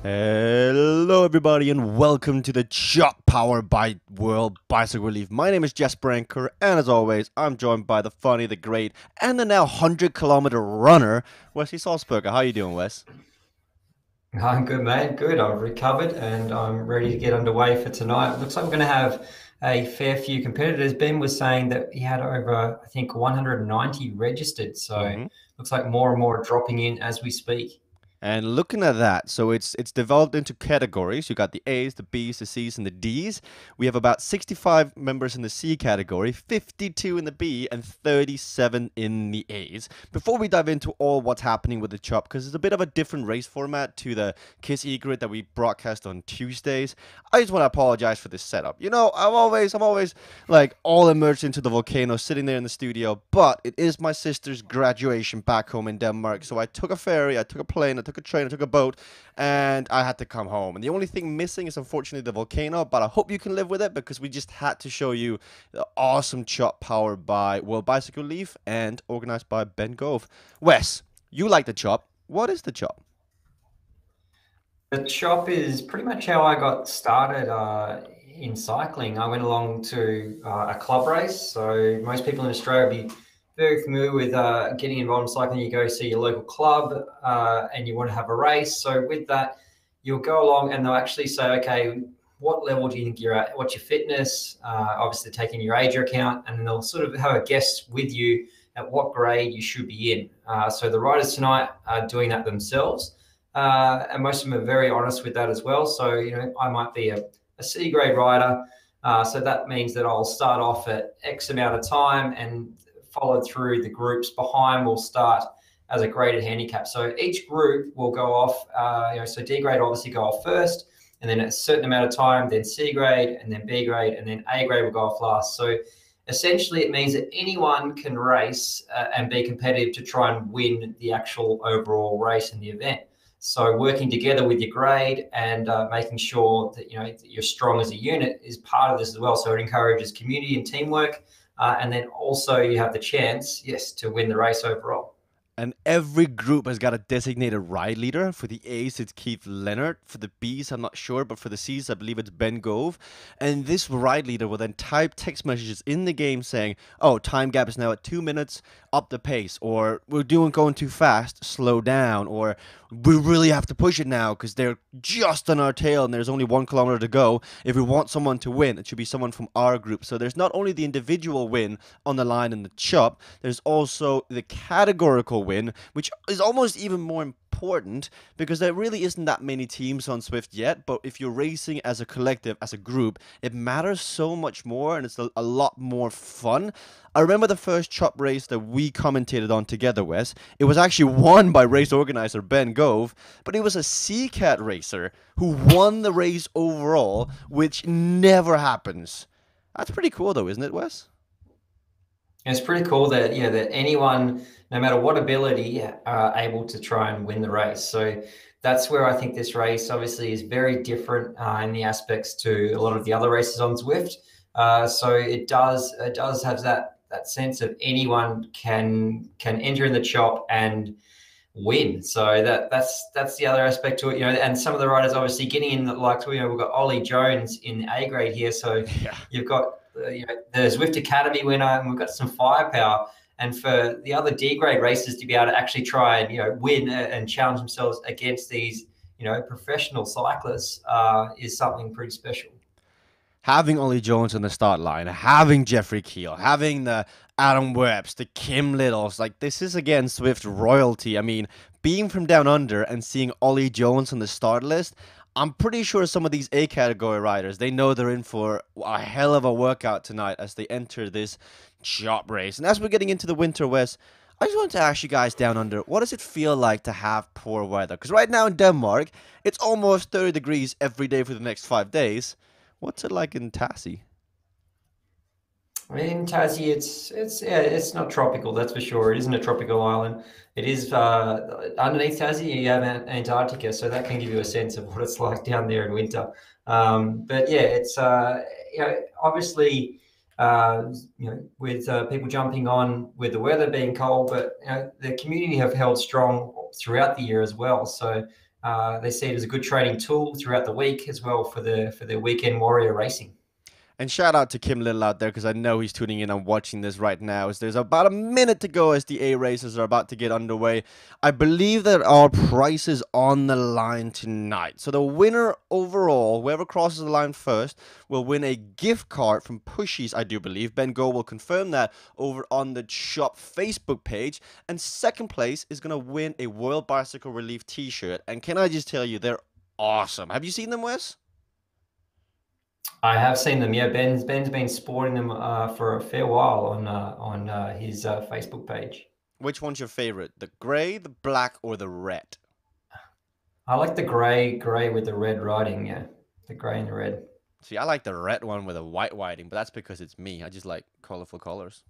Hello, everybody, and welcome to the CHOP powered by World Bicycle Relief. My name is Jesper Anker, and as always, I'm joined by the funny, the great, and the now 100-kilometer runner, Wesley Salzberger. How you doing, Wes? I'm good, mate. Good. I've recovered and I'm ready to get underway for tonight. Looks like we're going to have a fair few competitors. Ben was saying that he had over, I think, 190 registered. So looks like more and more are dropping in as we speak. And looking at that, so it's developed into categories. You got the A's, the B's, the C's, and the D's. We have about 65 members in the C category, 52 in the B, and 37 in the A's. Before we dive into all what's happening with the CHOP, because it's a bit of a different race format to the Kiss E-Grid that we broadcast on Tuesdays, I just want to apologize for this setup. You know, I'm always like all immersed into the volcano, sitting there in the studio, but it is my sister's graduation back home in Denmark, so I took a ferry, I took a plane, I took a train, I took a boat, and I had to come home. And the only thing missing is unfortunately the volcano, but I hope you can live with it because we just had to show you the awesome CHOP powered by World Bicycle Leaf and organized by Ben Gove. Wes, you like the CHOP. What is the CHOP? The CHOP is pretty much how I got started in cycling. I went along to a club race. So most people in Australia will be very familiar with getting involved in cycling. You go see your local club and you want to have a race. So with that, you'll go along and they'll actually say, okay, what level do you think you're at? What's your fitness? Obviously taking your age account, and then they'll sort of have a guess with you at what grade you should be in. So the riders tonight are doing that themselves. And most of them are very honest with that as well. So, you know, I might be a C grade rider. So that means that I'll start off at X amount of time and follow through the groups behind will start as a graded handicap. So each group will go off, so D grade will obviously go off first, and then a certain amount of time, then C grade, and then B grade, and then A grade will go off last. So essentially it means that anyone can race and be competitive to try and win the actual overall race in the event. So working together with your grade and making sure that that you're strong as a unit is part of this as well. So it encourages community and teamwork, and then also you have the chance, yes, to win the race overall. And every group has got a designated ride leader. For the A's, it's Keith Leonard. For the B's, I'm not sure, but for the C's, I believe it's Ben Gove. And this ride leader will then type text messages in the game saying, oh, time gap is now at 2 minutes, up the pace, or we're going too fast, slow down, or we really have to push it now because they're just on our tail and there's only 1 kilometer to go. If we want someone to win, it should be someone from our group. So there's not only the individual win on the line in the CHOP, there's also the categorical win, which is almost even more important because there really isn't that many teams on Swift yet. But if you're racing as a collective, as a group, it matters so much more and it's a lot more fun. I remember the first CHOP race that we commentated on together, Wes. It was actually won by race organizer Ben Gove, but it was a C-Cat racer who won the race overall, which never happens. That's pretty cool though, isn't it, Wes? And it's pretty cool that that anyone, no matter what ability, are able to try and win the race. So that's where I think this race obviously is very different in the aspects to a lot of the other races on Zwift. So it does have that sense of anyone can enter in the CHOP and win. So that's the other aspect to it, and some of the riders obviously getting in, like, we've got Ollie Jones in A grade here. So Yeah. you've got the Zwift Academy winner, and we've got some firepower. And for the other D grade racers to be able to actually try and win and challenge themselves against these professional cyclists is something pretty special. Having Ollie Jones on the start line, having Jeffrey Keel, having the Adam Webbs, the Kim Littles, like this is again Swift royalty. I mean, being from down under and seeing Ollie Jones on the start list, I'm pretty sure some of these A category riders, they know they're in for a hell of a workout tonight as they enter this job race. And as we're getting into the winter, West, I just wanted to ask you guys down under, what does it feel like to have poor weather? Because right now in Denmark, it's almost 30 degrees every day for the next 5 days. What's it like in Tassie? In Tassie, it's not tropical, that's for sure. It isn't a tropical island. It is underneath Tassie. You have Antarctica, so that can give you a sense of what it's like down there in winter. But yeah, it's obviously with people jumping on with the weather being cold, but the community have held strong throughout the year as well. So they see it as a good training tool throughout the week as well for the weekend warrior racing. And shout out to Kim Little out there because I know he's tuning in and watching this right now. As there's about a minute to go as the A races are about to get underway. I believe that our prize is on the line tonight. So the winner overall, whoever crosses the line first, will win a gift card from Pushies, I do believe. Ben Go will confirm that over on the CHOP Facebook page. And second place is going to win a World Bicycle Relief t-shirt. And can I just tell you, they're awesome. Have you seen them, Wes? I have seen them. Yeah, Ben's been sporting them for a fair while on his Facebook page. Which one's your favorite? The gray, the black, or the red? I like the grey with the red writing. Yeah, the grey and the red. See, I like the red one with a white whiting, but that's because it's me. I just like colorful colors.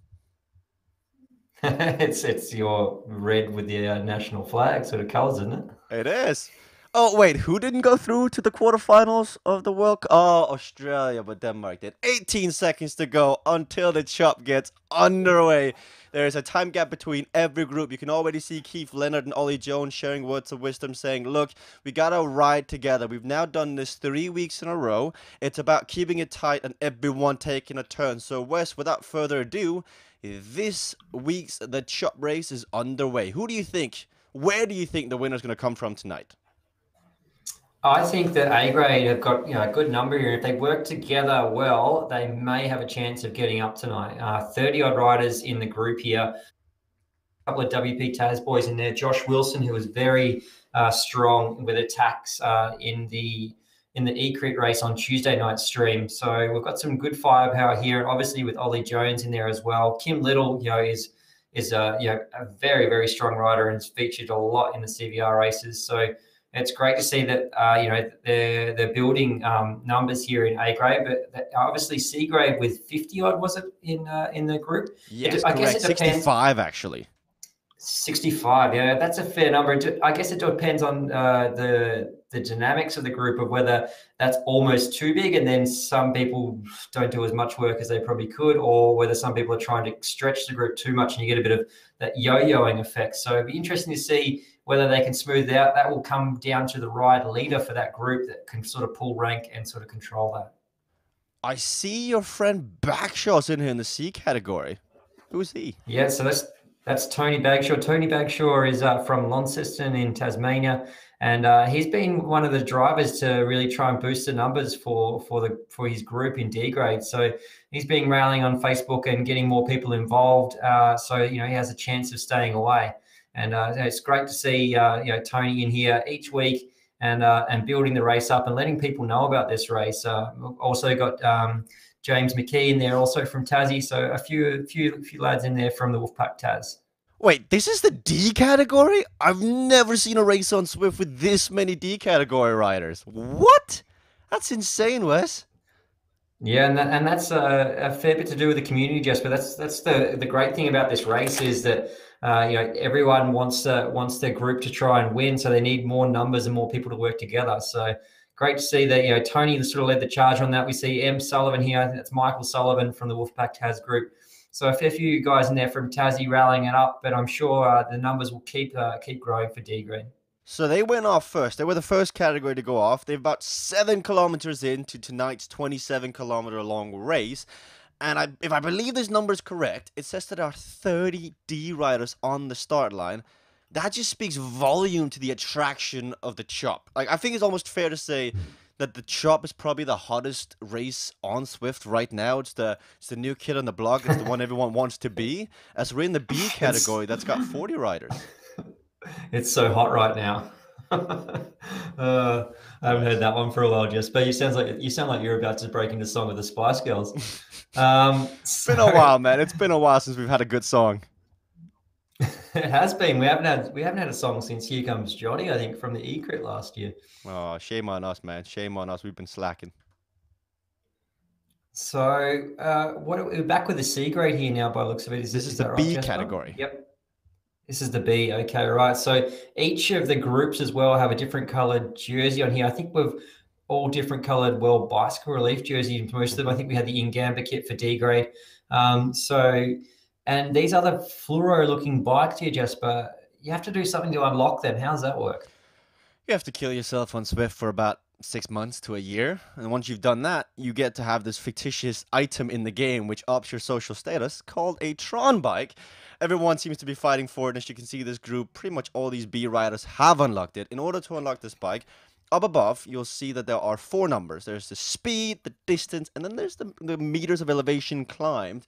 It's your red with the national flag sort of colours, isn't it? It is. Oh, wait, who didn't go through to the quarterfinals of the World Cup? Oh, Australia, but Denmark did. 18 seconds to go until the chop gets underway. There is a time gap between every group. You can already see Keith Leonard and Ollie Jones sharing words of wisdom, saying, look, we got to ride together. We've now done this 3 weeks in a row. It's about keeping it tight and everyone taking a turn. So, Wes, without further ado, this week's The Chop Race is underway. Who do you think, where do you think the winner's going to come from tonight? I think that A grade have got a good number here. If they work together well, they may have a chance of getting up tonight. 30 odd riders in the group here. A couple of WP Taz boys in there. Josh Wilson, who was very strong with attacks in the E-Crit race on Tuesday night stream. So we've got some good firepower here, and obviously with Ollie Jones in there as well. Kim Little, is a very, very strong rider and has featured a lot in the CVR races. So it's great to see that they're building numbers here in A grade, but obviously C grade with 50 odd, was it in the group? Yes, I correct. guess it depends. 65 actually. 65, yeah, that's a fair number. I guess it depends on the dynamics of the group, of whether that's almost too big and then some people don't do as much work as they probably could, or whether some people are trying to stretch the group too much and you get a bit of that yo-yoing effect. So it'd be interesting to see whether they can smooth it out. That will come down to the ride leader for that group that can sort of pull rank and sort of control that. I see your friend Bagshaw's in here in the C category. Who is he? Yeah, so that's Tony Bagshaw. Tony Bagshaw is from Launceston in Tasmania, and he's been one of the drivers to really try and boost the numbers for his group in D grade. So he's been rallying on Facebook and getting more people involved. So he has a chance of staying away, and it's great to see Tony in here each week and building the race up and letting people know about this race. Also got James McKee in there, also from Tassie. So a few lads in there from the Wolfpack Taz. Wait, this is the D category? I've never seen a race on Swift with this many D category riders. What? That's insane, Wes. Yeah, and that's a fair bit to do with the community, Jasper. That's the great thing about this race is that everyone wants their group to try and win, so they need more numbers and more people to work together. So great to see that Tony sort of led the charge on that. We see M Sullivan here. I think that's Michael Sullivan from the Wolfpack Taz group. So a fair few guys in there from Tassie rallying it up, but I'm sure the numbers will keep growing for D grade. So they went off first. They were the first category to go off. They're about 7 kilometers into tonight's 27-kilometer long race. And if I believe this number is correct, it says that there are 30 D riders on the start line. That just speaks volume to the attraction of the chop. Like, I think it's almost fair to say that the chop is probably the hottest race on Swift right now. It's the new kid on the block. It's the one everyone wants to be. As we're in the B category, that's got 40 riders. It's so hot right now. I haven't heard that one for a while, Jess. But you sound like you're about to break into song with the Spice Girls. It's been a while, man. It's been a while since we've had a good song. It has been. We haven't had a song since Here Comes Johnny, I think, from the E-Crit last year. Oh, shame on us, man. Shame on us. We've been slacking. So, we're back with the C grade here now by the looks of it. This is the B category. Yep. This is the B. Okay, right. So each of the groups as well have a different coloured jersey on here. I think we've all different coloured World Bicycle Relief jerseys. Most of them, I think we had the Ingamba kit for D grade. And these other fluoro-looking bikes here, Jasper, you have to do something to unlock them. How does that work? You have to kill yourself on Swift for about 6 months to a year, and once you've done that, you get to have this fictitious item in the game which ups your social status called a Tron bike. Everyone seems to be fighting for it, and as you can see, this group, pretty much all these B riders have unlocked it. In order to unlock this bike, up above, you'll see that there are four numbers. There's the speed, the distance, and then there's the meters of elevation climbed.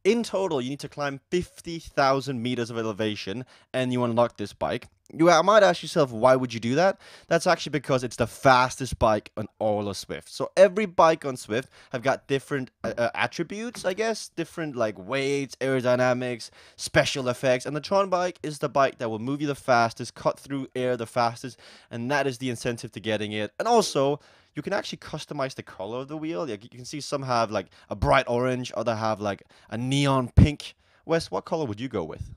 In total, you need to climb 50,000 meters of elevation, and you unlock this bike. You might ask yourself, why would you do that? That's actually because it's the fastest bike on all of Swift. So every bike on Swift have got different attributes, I guess, different like weights, aerodynamics, special effects, and the Tron bike is the bike that will move you the fastest, cut through air the fastest, and that is the incentive to getting it. And also, you can actually customize the color of the wheel. Like, you can see some have like a bright orange, other have like a neon pink. Wes, what color would you go with?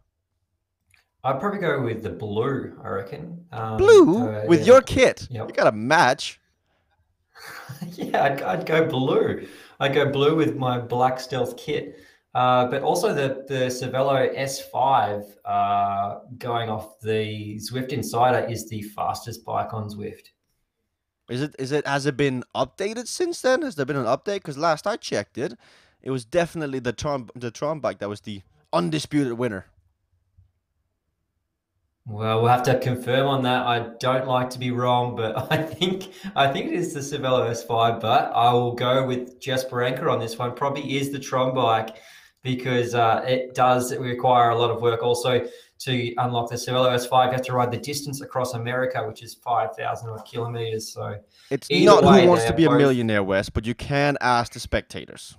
I'd probably go with the blue, I reckon. Blue with Yeah, your kit. You yep. got a match. Yeah, I'd go blue. I'd go blue with my black stealth kit. But also the Cervelo S5 going off the Zwift Insider is the fastest bike on Zwift. Has it been updated since then? Has there been an update? Because last I checked it, it was definitely the Tron bike that was the undisputed winner. Well, we'll have to confirm on that. I don't like to be wrong, but I think it is the Cervelo S5, but I will go with Jasper Anchor on this one. Probably is the Tron bike because it does require a lot of work. Also, to unlock the Cervelo S5, you have to ride the distance across America, which is 5,000 odd kilometers. So It's either not Who way, Wants they to are Be a both. Millionaire, Wes, but you can ask the spectators.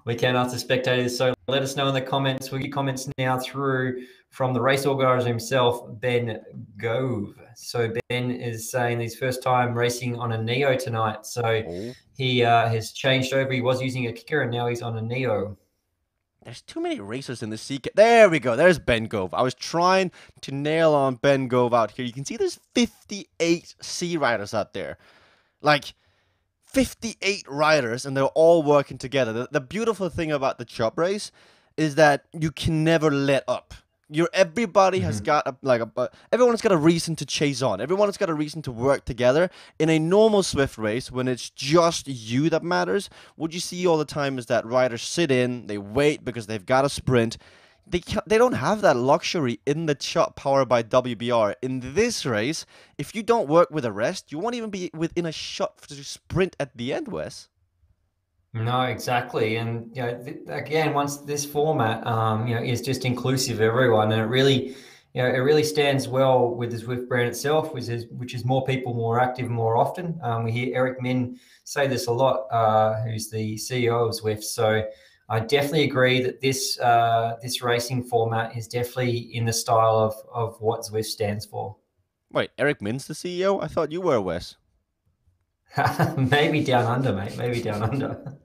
We can ask the spectators. So let us know in the comments. We'll get comments now through from the race organizer himself, Ben Gove. So Ben is saying his first time racing on a Neo tonight. So Oh, he has changed over. He was using a kicker and now he's on a Neo. there's too many racers in the CK. There we go. There's Ben Gove. I was trying to nail on Ben Gove out here. You can see there's 58 C riders out there. Like, 58 riders, and they're all working together. The beautiful thing about the chop race is that you can never let up. Everybody has Mhm. got everyone's got a reason to chase on. Everyone's got a reason to work together. In a normal Swift race, when it's just you that matters, what you see all the time is that riders sit in, they wait because they've got a sprint. They don't have that luxury in the CHOP powered by WBR. In this race, if you don't work with the rest, you won't even be within a shot to sprint at the end, Wes. No, exactly. And again, once this format, is just inclusive of everyone, and it really stands well with the Zwift brand itself, which is more people, more active, more often. We hear Eric Min say this a lot, who's the CEO of Zwift. So I definitely agree that this racing format is definitely in the style of what Zwift stands for. Wait, Eric Min's the CEO? I thought you were, Wes. Maybe down under, mate. Maybe down under.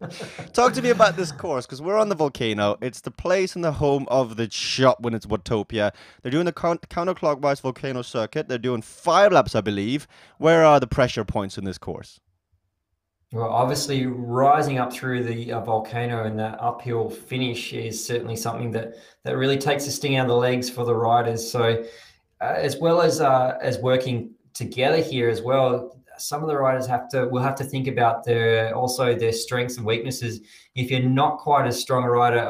Talk to me about this course, because we're on the volcano. It's the place and the home of the shop when it's Watopia. They're doing the counterclockwise volcano circuit. They're doing 5 laps, I believe. Where are the pressure points in this course? Well, obviously, rising up through the volcano and that uphill finish is certainly something that really takes the sting out of the legs for the riders. So, as well as working together here as well, some of the riders will have to think about their strengths and weaknesses. If you're not quite as strong a rider,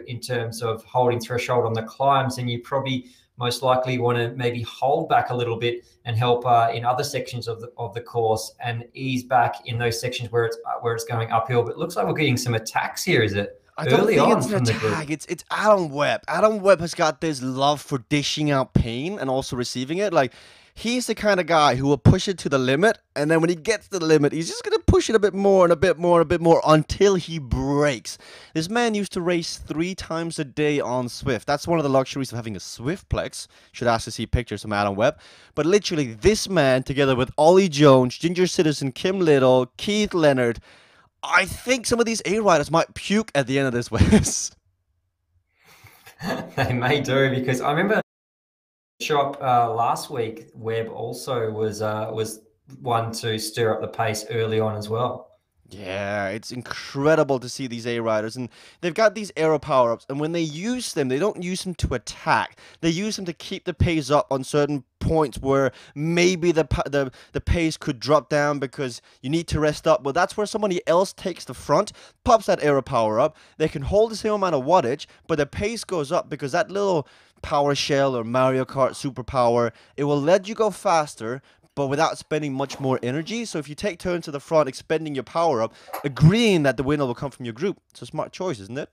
in terms of holding threshold on the climbs, then you probably most likely want to maybe hold back a little bit and help in other sections of the course and ease back in those sections where it's going uphill. But it looks like we're getting some attacks here, is it? I don't Early think on it's an from the group. attack. It's Adam Webb. Adam Webb has got this love for dishing out pain and also receiving it. Like, he's the kind of guy who will push it to the limit, and then when he gets to the limit, he's just gonna push it a bit more and a bit more and a bit more until he breaks. This man used to race 3 times a day on Swift. That's one of the luxuries of having a Swiftplex. Should ask to see pictures from Adam Webb. But literally, this man, together with Ollie Jones, Ginger Citizen, Kim Little, Keith Leonard, I think some of these A riders might puke at the end of this race. They may do because I remember shop last week. Webb also was one to stir up the pace early on as well. Yeah, it's incredible to see these A riders, and they've got these aero power ups. And when they use them, they don't use them to attack. They use them to keep the pace up on certain points where maybe the pace could drop down because you need to rest up. Well, that's where somebody else takes the front, pops that aero power up. They can hold the same amount of wattage, but the pace goes up because that little power shell or Mario Kart superpower, it will let you go faster, but without spending much more energy. So if you take turns to the front, expending your power up, agreeing that the winner will come from your group, it's a smart choice, isn't it?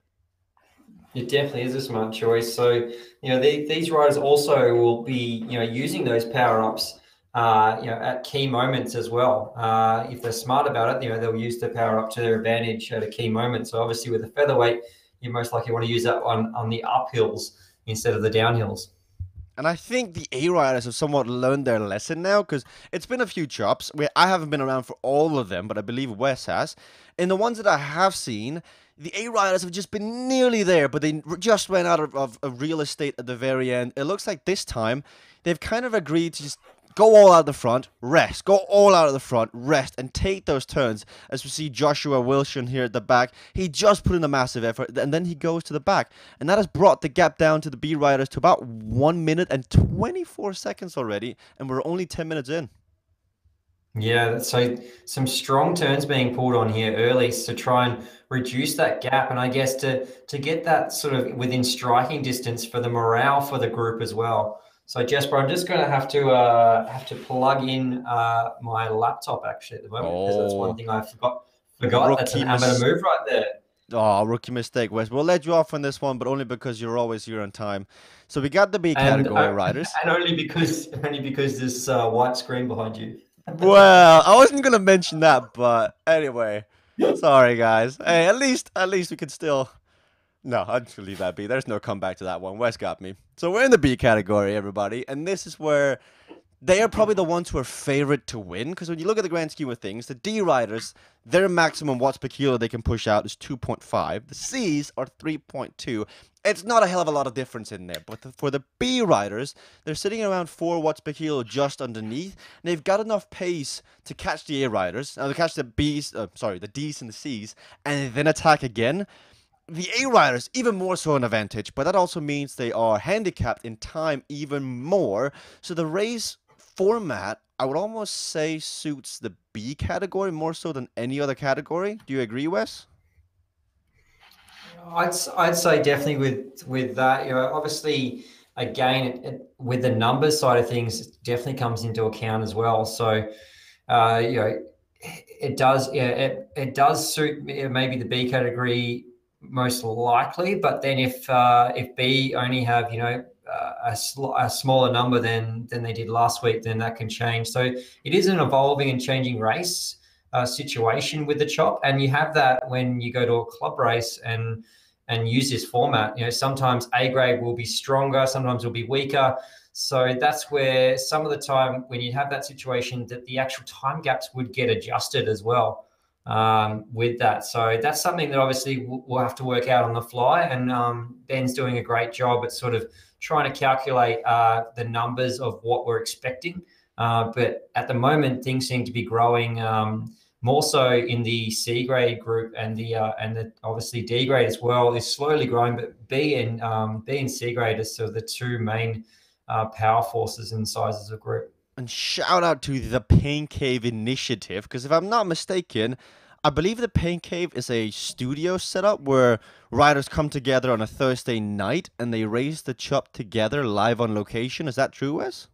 It definitely is a smart choice. So, these riders also will be, using those power ups, at key moments as well. If they're smart about it, they'll use the power up to their advantage at a key moment. So obviously with the featherweight, you most likely want to use that on the uphills instead of the downhills. And I think the A riders have somewhat learned their lesson now because it's been a few chops. I haven't been around for all of them, but I believe Wes has. In the ones that I have seen, the A riders have just been nearly there, but they just ran out of real estate at the very end. It looks like this time they've kind of agreed to just go all out of the front, rest. Go all out of the front, rest, and take those turns. As we see Joshua Wilson here at the back, he just put in a massive effort, and then he goes to the back. And that has brought the gap down to the B riders to about 1 minute and 24 seconds already, and we're only 10 minutes in. Yeah, so some strong turns being pulled on here early to try and reduce that gap, and I guess to get that sort of within striking distance for the morale for the group as well. So Jesper, I'm just going to have to plug in my laptop actually at the moment because that's one thing I forgot. That's an amateur move right there. Oh, rookie mistake, Wes. We'll let you off on this one, but only because you're always here on time. So we got the B category riders, and only because there's white screen behind you. Well, I wasn't gonna mention that, but anyway, sorry guys. Hey, at least we can still. No, I'll just leave that be. There's no comeback to that one. Wes got me. So we're in the B category, everybody, and this is where they are probably the ones who are favorite to win, because when you look at the grand scheme of things, the D riders, their maximum watts per kilo they can push out is 2.5. The C's are 3.2. It's not a hell of a lot of difference in there, but for the B riders, they're sitting around 4 watts per kilo just underneath, and they've got enough pace to catch the A riders, to catch the B's, the D's and the C's, and then attack again. The A riders even more so an advantage, but that also means they are handicapped in time even more. So the race format, I would almost say, suits the B category more so than any other category. Do you agree, Wes? I'd say definitely with that. Obviously, again, with the numbers side of things, it definitely comes into account as well. So, it does. Yeah, it does suit maybe the B category most likely. But then if B only have a smaller number than they did last week, then that can change. So it is an evolving and changing race situation with the chop, and you have that when you go to a club race and use this format. Sometimes A grade will be stronger, sometimes will be weaker. So that's where some of the time when you have that situation, that the actual time gaps would get adjusted as well with that. So that's something that obviously we'll have to work out on the fly. And Ben's doing a great job at sort of trying to calculate the numbers of what we're expecting. But at the moment, things seem to be growing more so in the C grade group, and the obviously D grade as well is slowly growing. But B and C grade are sort of the two main power forces and sizes of group. And shout out to the Pain Cave initiative, because if I'm not mistaken, I believe the Pain Cave is a studio setup where riders come together on a Thursday night and they race the chop together live on location. Is that true, Wes?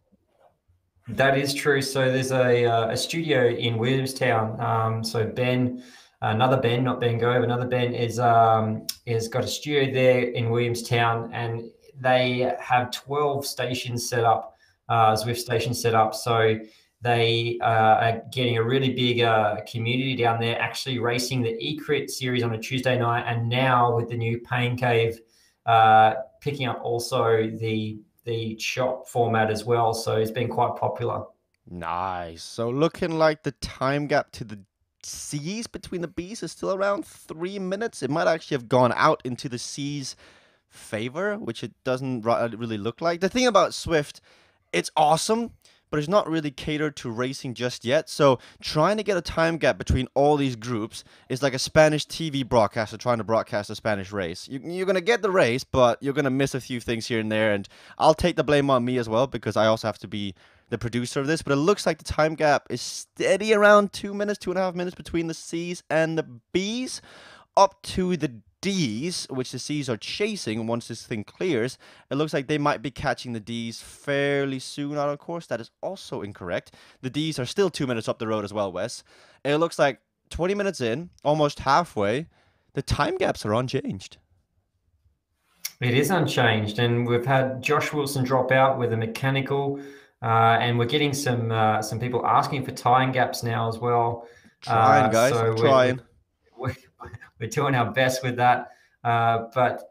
That is true. So there's a studio in Williamstown. So Ben, another Ben, not Ben Gove, another Ben is got a studio there in Williamstown, and they have 12 stations set up, Zwift stations set up. So they are getting a really big community down there, actually racing the eCrit series on a Tuesday night, and now with the new Pain Cave picking up also the chop format as well. So it's been quite popular. Nice. So looking like the time gap to the C's between the B's is still around 3 minutes. It might actually have gone out into the C's favor, which it doesn't really look like. The thing about Zwift, it's awesome, but it's not really catered to racing just yet. So trying to get a time gap between all these groups is like a Spanish TV broadcaster trying to broadcast a Spanish race. You're going to get the race, but you're going to miss a few things here and there. And I'll take the blame on me as well, because I also have to be the producer of this, but it looks like the time gap is steady around 2 minutes, 2.5 minutes between the C's and the B's, up to the D's, which the C's are chasing once this thing clears. It looks like they might be catching the D's fairly soon out of course. That is also incorrect. The D's are still 2 minutes up the road as well, Wes. It looks like 20 minutes in, almost halfway, the time gaps are unchanged. It is unchanged, and we've had Josh Wilson drop out with a mechanical, and we're getting some people asking for time gaps now as well. Trying, guys. So I'm trying. we're, we're doing our best with that. But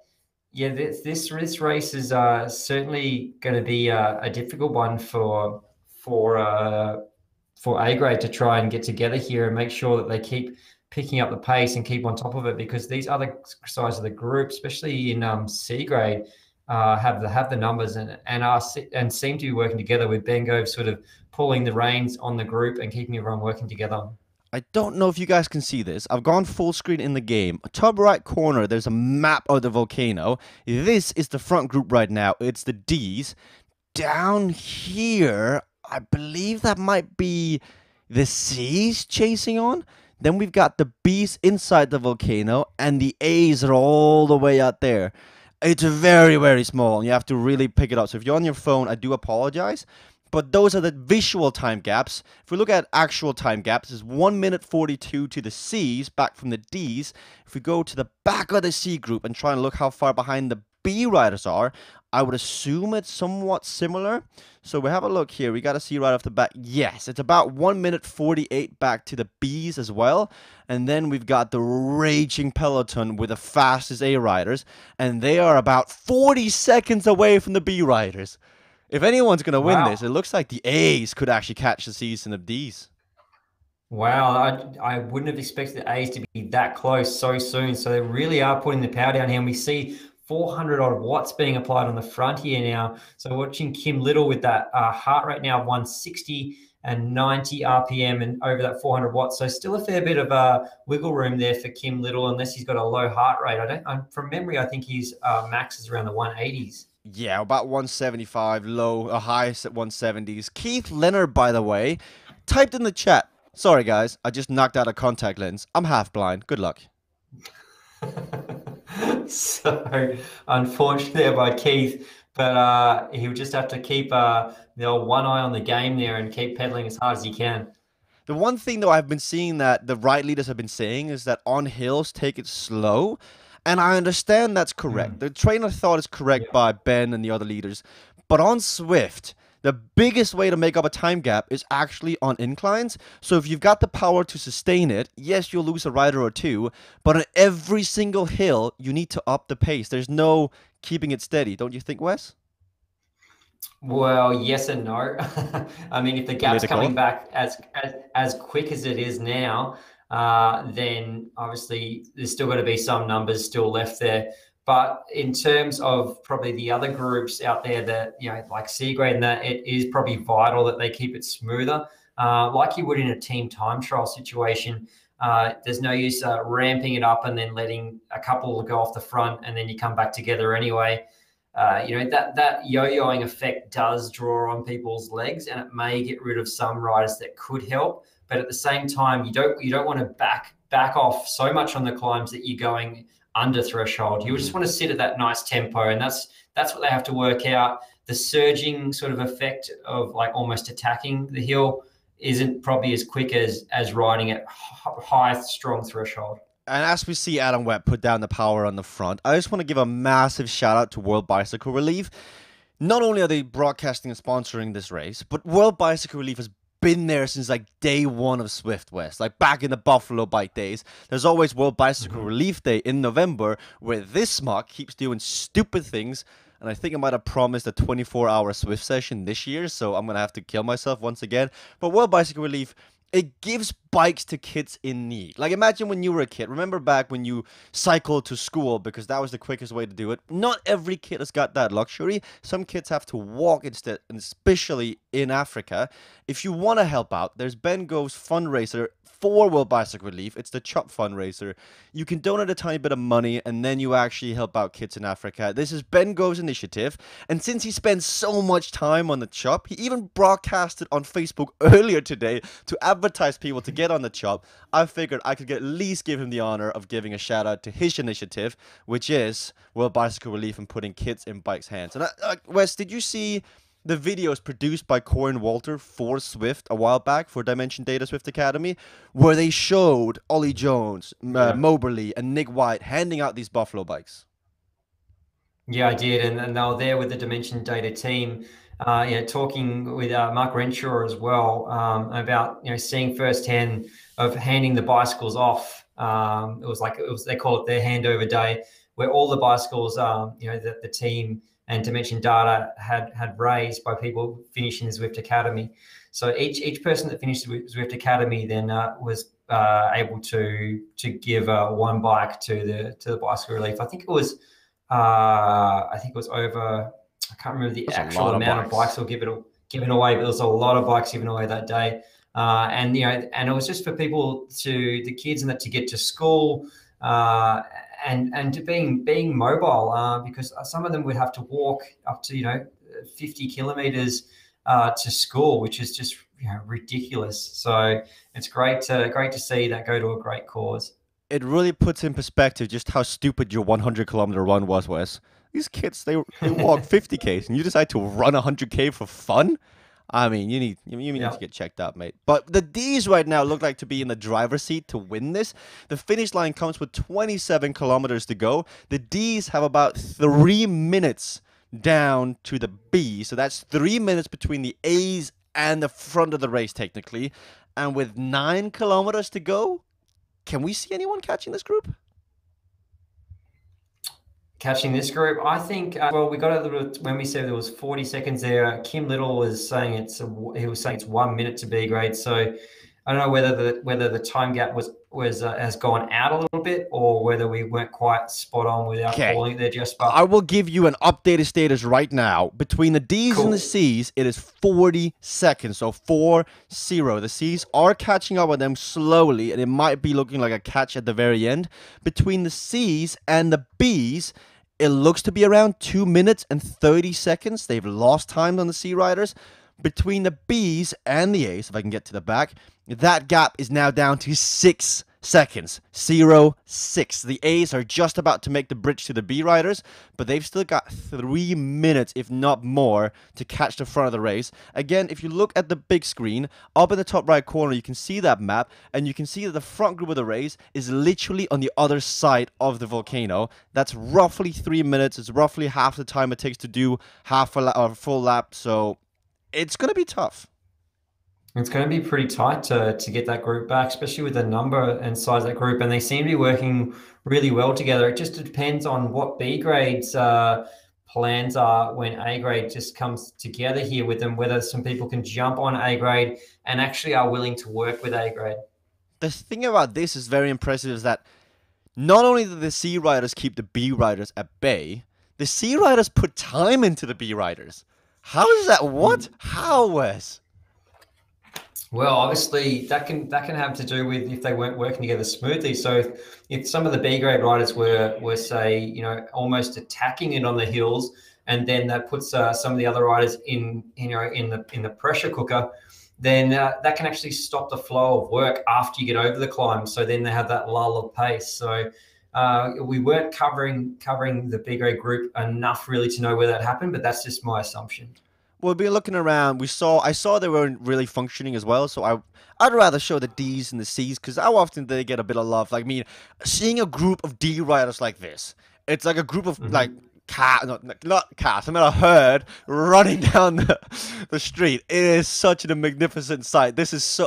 yeah, this race is certainly going to be a difficult one for A grade to try and get together here and make sure that they keep picking up the pace and keep on top of it, because these other sides of the group, especially in C grade, have the numbers and seem to be working together, with Ben Gove sort of pulling the reins on the group and keeping everyone working together. I don't know if you guys can see this. I've gone full screen in the game. Top right corner, there's a map of the volcano. This is the front group right now. It's the D's. Down here, I believe that might be the C's chasing on. Then we've got the B's inside the volcano, and the A's are all the way out there. It's very, very small, and you have to really pick it up. So if you're on your phone, I do apologize. But those are the visual time gaps. If we look at actual time gaps, it's 1 minute 42 to the C's, back from the D's. If we go to the back of the C group and try and look how far behind the B riders are, I would assume it's somewhat similar. So we have a look here. We got to see right off the bat. Yes, it's about 1 minute 48 back to the B's as well. And then we've got the raging peloton with the fastest A riders. And they are about 40 seconds away from the B riders. If anyone's going to win this, it looks like the A's could actually catch the C's and the D's. Wow, I wouldn't have expected the A's to be that close so soon. So they really are putting the power down here. And we see 400 odd watts being applied on the front here now. So watching Kim Little with that heart rate now of 160 and 90 RPM and over that 400 watts. So still a fair bit of wiggle room there for Kim Little, unless he's got a low heart rate. From memory, I think his max is around the 180s. Yeah, about 175, low, highest at 170s. Keith Leonard, by the way, typed in the chat. Sorry, guys, I just knocked out a contact lens. I'm half blind. Good luck. So, unfortunate there by Keith, but he'll just have to keep the old one eye on the game there and keep pedaling as hard as he can. The one thing, though, I've been seeing that the right leaders have been saying is that on hills, take it slow. And I understand that's correct. The train of thought is correct by Ben and the other leaders. But on Swift, the biggest way to make up a time gap is actually on inclines. So if you've got the power to sustain it, yes, you'll lose a rider or two. But on every single hill, you need to up the pace. There's no keeping it steady. Don't you think, Wes? Well, yes and no. I mean, if the gap's coming back as quick as it is now, then obviously there's still got to be some numbers still left there. But in terms of probably the other groups out there that, like C grade and that, it is probably vital that they keep it smoother, like you would in a team time trial situation. There's no use ramping it up and then letting a couple go off the front and then you come back together anyway. That yo-yoing effect does draw on people's legs, and it may get rid of some riders that could help. But at the same time, you don't want to back off so much on the climbs that you're going under threshold. You just want to sit at that nice tempo, and that's what they have to work out. The surging sort of effect of like almost attacking the hill isn't probably as quick as riding at high, strong threshold. And as we see Adam Webb put down the power on the front, I just want to give a massive shout out to World Bicycle Relief. Not only are they broadcasting and sponsoring this race, but World Bicycle Relief has been there since like day one of Swift West, like back in the Buffalo Bike days. There's always World Bicycle Relief Day in November, where this smock keeps doing stupid things. And I think I might have promised a 24-hour Swift session this year, so I'm going to have to kill myself once again. But World Bicycle Relief, it gives bikes to kids in need. Like, imagine when you were a kid. Remember back when you cycled to school because that was the quickest way to do it. Not every kid has got that luxury. Some kids have to walk instead, and especially in Africa. If you want to help out, there's Ben Gove's fundraiser for World Bicycle Relief. It's the CHOP fundraiser. You can donate a tiny bit of money and then you actually help out kids in Africa. This is Ben Gove's initiative. And since he spends so much time on the CHOP, he even broadcasted on Facebook earlier today to advertise people to get on the CHOP. I figured I could at least give him the honor of giving a shout out to his initiative, which is World Bicycle Relief and putting kids in bikes' hands. And Wes, did you see the videos produced by Corin Walter for Swift a while back for Dimension Data Swift Academy, where they showed Ollie Jones, Moberly, and Nick White handing out these Buffalo bikes? Yeah, I did, and they were there with the Dimension Data team, talking with Mark Renshaw as well, about seeing firsthand of handing the bicycles off. They call it their handover day, where all the bicycles, that the team and Dimension Data had raised by people finishing the Zwift Academy. So each person that finished the Zwift Academy then was able to give one bike to the Bicycle Relief. I think it was over. I can't remember the actual amount of bikes or given away, but there was a lot of bikes given away that day. And it was just for people the kids to get to school. And to being mobile, because some of them would have to walk up to 50 kilometers to school, which is just ridiculous. So it's great to see that go to a great cause. It really puts in perspective just how stupid your 100-kilometer run was, Wes. These kids, they walk 50Ks, and you decide to run 100K for fun? I mean, you need to get checked out, mate. But the D's right now look like to be in the driver's seat to win this. The finish line comes with 27 kilometers to go. The D's have about 3 minutes down to the B's. So that's 3 minutes between the A's and the front of the race, technically. And with 9 kilometers to go, can we see anyone catching this group? Catching this group, I think. We got a little when we said there was 40 seconds there. Kim Little was saying it's 1 minute to B grade. So I don't know whether the time gap has gone out a little bit, or whether we weren't quite spot on without calling it there, just. But I will give you an updated status right now. Between the D's and the C's, it is 40 seconds. So 4-0. The C's are catching up with them slowly, and it might be looking like a catch at the very end. Between the C's and the B's, it looks to be around 2 minutes and 30 seconds. They've lost time on the C riders. Between the B's and the A's, if I can get to the back, that gap is now down to 6 seconds. 0-6. The A's are just about to make the bridge to the B riders, but they've still got 3 minutes, if not more, to catch the front of the race. Again, if you look at the big screen, up in the top right corner, you can see that map, and you can see that the front group of the race is literally on the other side of the volcano. That's roughly 3 minutes. It's roughly half the time it takes to do a full lap, so it's going to be tough. It's going to be pretty tight to get that group back, especially with the number and size of that group. And they seem to be working really well together. It just depends on what B grade's plans are when A grade just comes together here with them, whether some people can jump on A grade and actually are willing to work with A grade. The thing about this is very impressive is that not only do the C riders keep the B riders at bay, the C riders put time into the B riders. How is that? What? How, Wes? Well, obviously that can have to do with if they weren't working together smoothly. So if some of the B grade riders were say almost attacking it on the hills, and then that puts some of the other riders in the pressure cooker, then that can actually stop the flow of work after you get over the climb. So then they have that lull of pace. So we weren't covering the B grade group enough really to know where that happened, but that's just my assumption. We'll be looking around. I saw they weren't really functioning as well, so I'd rather show the D's and the C's, because how often do they get a bit of love? Like, I mean, seeing a group of D riders like this, it's like a group of not cats, I mean a herd running down the street. It is such a magnificent sight. This is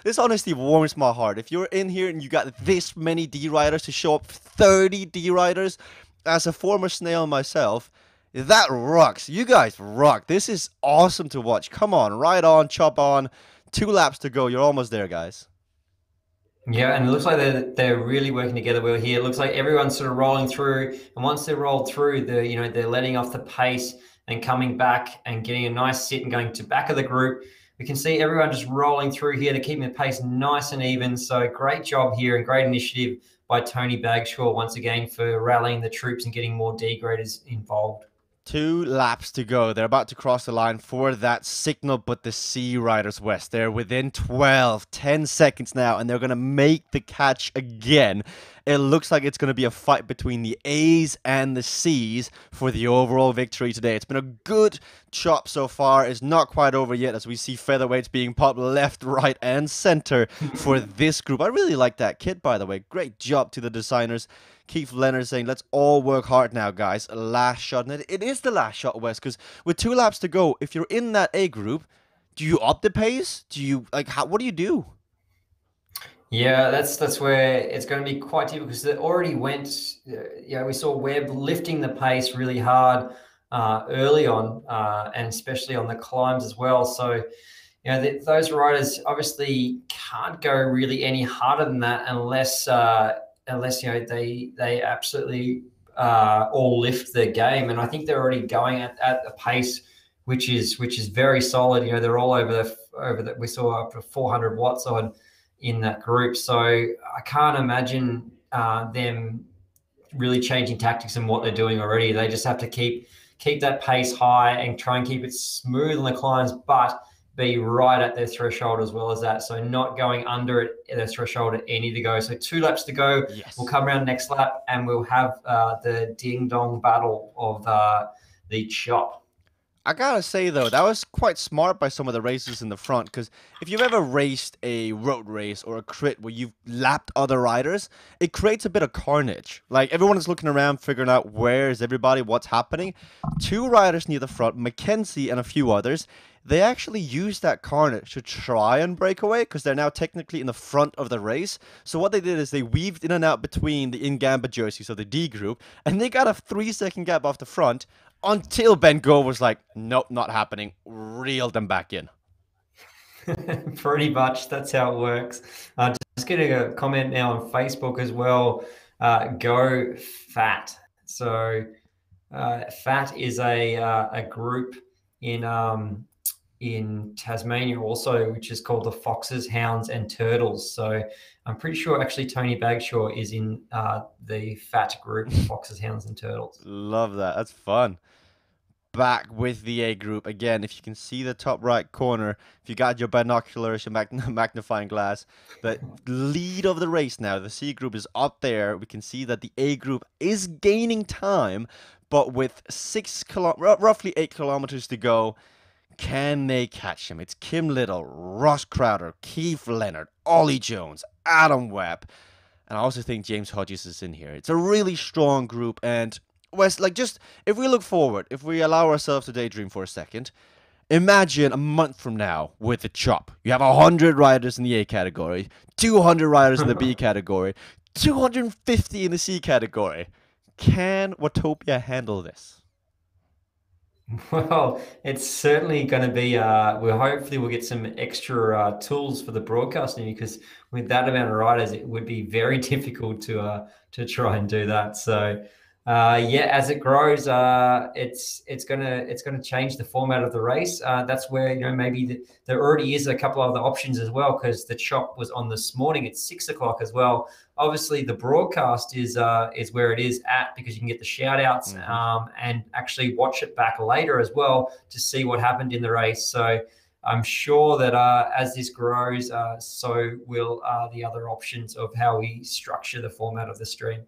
this honestly warms my heart. If you're in here and you got this many D riders to show up, 30 D riders, as a former snail myself, that rocks. You guys rock. This is awesome to watch. Come on, ride on, chop on. 2 laps to go. You're almost there, guys. Yeah, and it looks like they're really working together well here. It looks like everyone's sort of rolling through, and once they're rolled through, they're letting off the pace and coming back and getting a nice sit and going to back of the group. We can see everyone just rolling through here to keep the pace nice and even. So great job here and great initiative by Tony Bagshaw once again for rallying the troops and getting more D graders involved. 2 laps to go. They're about to cross the line for that signal, but the Sea Riders West, they're within 10 seconds now, and they're going to make the catch again. It looks like it's going to be a fight between the A's and the C's for the overall victory today. It's been a good chop so far. It's not quite over yet as we see featherweights being popped left, right, and center for this group. I really like that kit, by the way. Great job to the designers. Keith Leonard saying, let's all work hard now, guys. Last shot. And it is the last shot, Wes, because with 2 laps to go, if you're in that A group, do you up the pace? Do you, what do you do? Yeah, that's where it's going to be quite difficult because it already went. We saw Webb lifting the pace really hard early on, and especially on the climbs as well. So, those riders obviously can't go really any harder than that unless they absolutely all lift their game. And I think they're already going at a pace which is very solid. They're all over the. We saw up to 400 watts on in that group. So I can't imagine them really changing tactics and what they're doing already. They just have to keep that pace high and try and keep it smooth on the climbs, but be right at their threshold as well as that. So not going under it, their threshold at any to go. So 2 laps to go. Yes. We'll come around next lap and we'll have the ding dong battle of the chop. I gotta say though, that was quite smart by some of the racers in the front, because if you've ever raced a road race or a crit where you've lapped other riders, it creates a bit of carnage. Like everyone is looking around, figuring out where is everybody, what's happening. 2 riders near the front, Mackenzie and a few others, they actually used that carnage to try and break away because they're now technically in the front of the race. So what they did is they weaved in and out between the in-gamba jerseys, so the D group, and they got a 3-second gap off the front until Ben Go was like, nope, not happening. Reeled them back in. Pretty much, that's how it works. Just getting a comment now on Facebook as well. Go Fat. So Fat is a group in Tasmania also, which is called the Foxes, Hounds, and Turtles. So I'm pretty sure actually Tony Bagshaw is in the Fat group, Foxes, Hounds, and Turtles. Love that. That's fun. Back with the A group again. If you can see the top right corner, if you got your binoculars, your magnifying glass, the lead of the race now, the C group is up there. We can see that the A group is gaining time, but with roughly 8 kilometers to go, can they catch him? It's Kim Little, Ross Crowder, Keith Leonard, Ollie Jones, Adam Webb, and I also think James Hodges is in here. It's a really strong group, and Wes, just if we look forward, if we allow ourselves to daydream for a second, imagine a month from now with the chop. You have 100 riders in the A category, 200 riders in the B category, 250 in the C category. Can Watopia handle this? Well, it's certainly going to be. Hopefully we'll get some extra tools for the broadcasting because with that amount of riders, it would be very difficult to try and do that. So, as it grows, it's gonna change the format of the race. That's where maybe there already is a couple other options as well because the chop was on this morning at 6 o'clock as well. Obviously, the broadcast is where it is at because you can get the shout outs and actually watch it back later as well to see what happened in the race. So I'm sure that as this grows, so will the other options of how we structure the format of the stream.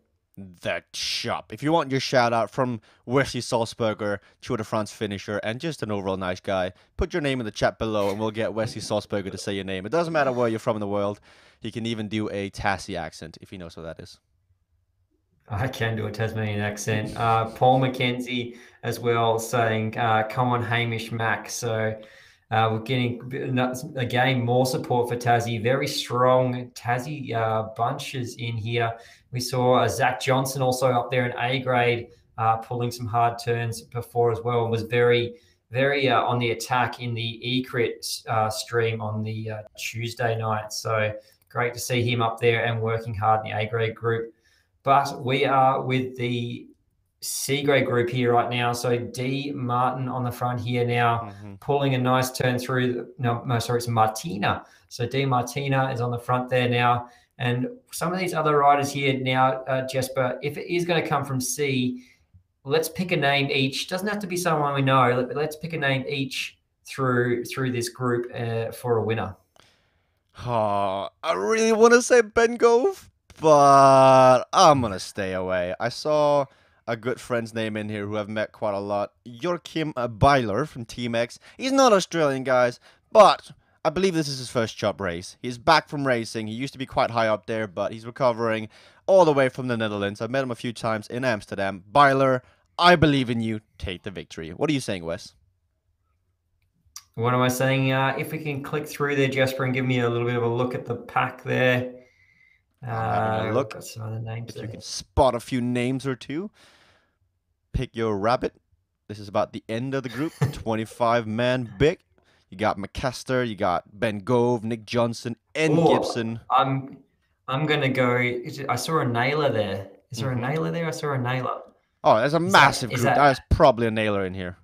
The chop. If you want your shout out from Wesley Salzberger, Tour de France finisher, and just an overall nice guy, put your name in the chat below and we'll get Wesley Salzberger to say your name. It doesn't matter where you're from in the world. He can even do a Tassie accent if he knows what that is. I can do a Tasmanian accent. Paul McKenzie as well saying, come on, Hamish Mack. So we're getting, again, more support for Tassie. Very strong Tassie bunches in here. We saw Zach Johnson also up there in A grade, pulling some hard turns before as well, and was very, very on the attack in the E-Crit stream on the Tuesday night. So great to see him up there and working hard in the A grade group. But we are with the C grade group here right now. So D Martin on the front here now, pulling a nice turn through. No, sorry, it's Martina. So D Martina is on the front there now. And some of these other riders here now, Jesper, if it is going to come from C, let's pick a name each. Doesn't have to be someone we know. Let's pick a name each through this group for a winner. Oh, I really want to say Ben Gove, but I'm gonna stay away. I saw a good friend's name in here who I've met quite a lot. Joachim Byler from Team X. He's not Australian, guys, but I believe this is his first CHOP race. He's back from racing. He used to be quite high up there, but he's recovering all the way from the Netherlands. I've met him a few times in Amsterdam. Byler, I believe in you. Take the victory. What are you saying, Wes? What am I saying? If we can click through there, Jesper, and give me a little bit of a look at the pack there. I'm having a look. Got some other names if there. You can spot a few names or two. Pick your rabbit. This is about the end of the group. 25-man big. You got McCaster, you got Ben Gove, Nick Johnson, and Gibson. I'm gonna go. I saw a nailer there. Is there a nailer there? I saw a nailer. Oh, there's a massive group. There's probably a nailer in here.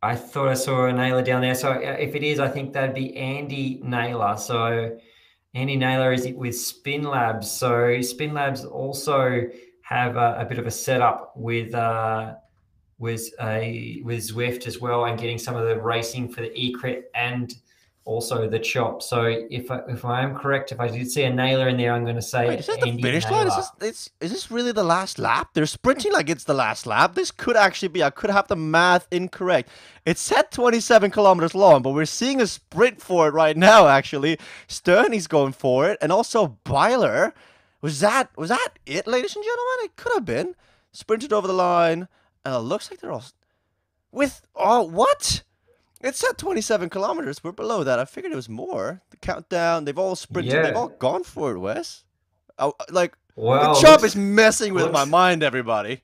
I thought I saw a nailer down there. So if it is, I think that'd be Andy Naylor. So Andy Naylor is with Spin Labs. So Spin Labs also have a bit of a setup with Zwift as well, and getting some of the racing for the eCrit and also the CHOP. So if I am correct, if I did see a nailer in there, I'm going to say Wait, is this the finish line? Is this really the last lap? They're sprinting like it's the last lap. This could actually be, I could have the math incorrect. It's said 27 kilometers long, but we're seeing a sprint for it right now, actually. Sterney's going for it, and also Byler. Was that it, ladies and gentlemen? It could have been. Sprinted over the line, and it looks like they're all... what? It said 27 kilometers. We're below that. I figured it was more. The countdown, they've all sprinted. Yeah. They've all gone for it, Wes. The CHOP is messing with my mind, everybody.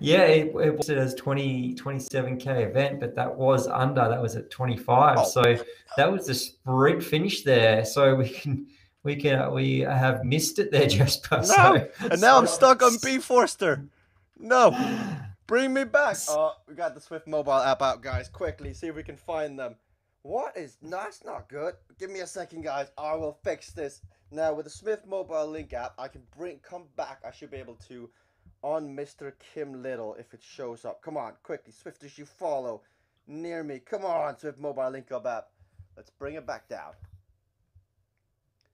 Yeah, it was as 27K event, but that was under. That was at 25. Oh. So that was the sprint finish there. So we have missed it there, Jesper. No, so, and now I'm stuck on B Forster. No. Bring me back. Oh, we got the Swift mobile app out, guys. Quickly, see if we can find them. What is... No, that's not good. Give me a second, guys. I will fix this. Now, with the Swift mobile link app, I can come back. I should be able to on Mr. Kim Little if it shows up. Come on, quickly. Swift as you follow. Near me. Come on, Swift mobile link up app. Let's bring it back down.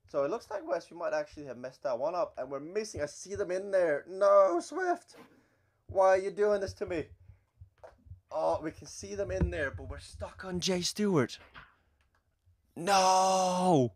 So it looks like, Wes, we might actually have messed that one up. And we're missing... I see them in there. No, Swift. Why are you doing this to me? Oh, we can see them in there, but we're stuck on Jay Stewart. No.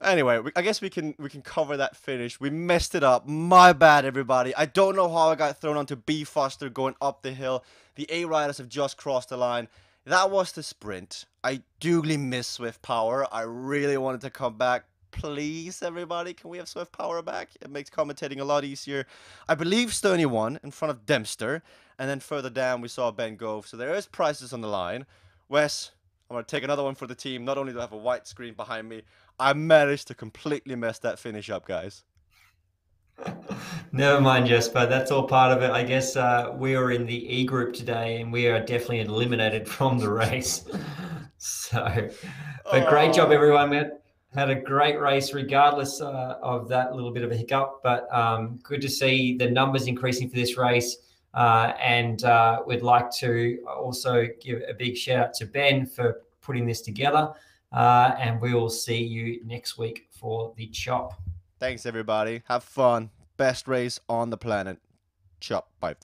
Anyway, I guess we can cover that finish. We messed it up. My bad, everybody. I don't know how I got thrown onto B Foster going up the hill. The A riders have just crossed the line. That was the sprint. I dugly miss Swift Power. I really wanted to come back. Please, everybody, can we have Swift Power back? It makes commentating a lot easier. I believe Sterney won in front of Dempster, and then further down we saw Ben Gove. So there is prizes on the line. Wes, I'm going to take another one for the team. Not only do I have a white screen behind me, I managed to completely mess that finish up, guys. Never mind, Jesper. That's all part of it. I guess we are in the E group today, and we are definitely eliminated from the race. But great job, everyone. We had a great race regardless of that little bit of a hiccup, but good to see the numbers increasing for this race. And we'd like to also give a big shout out to Ben for putting this together. And we will see you next week for the CHOP. Thanks, everybody. Have fun. Best race on the planet. CHOP. Bye.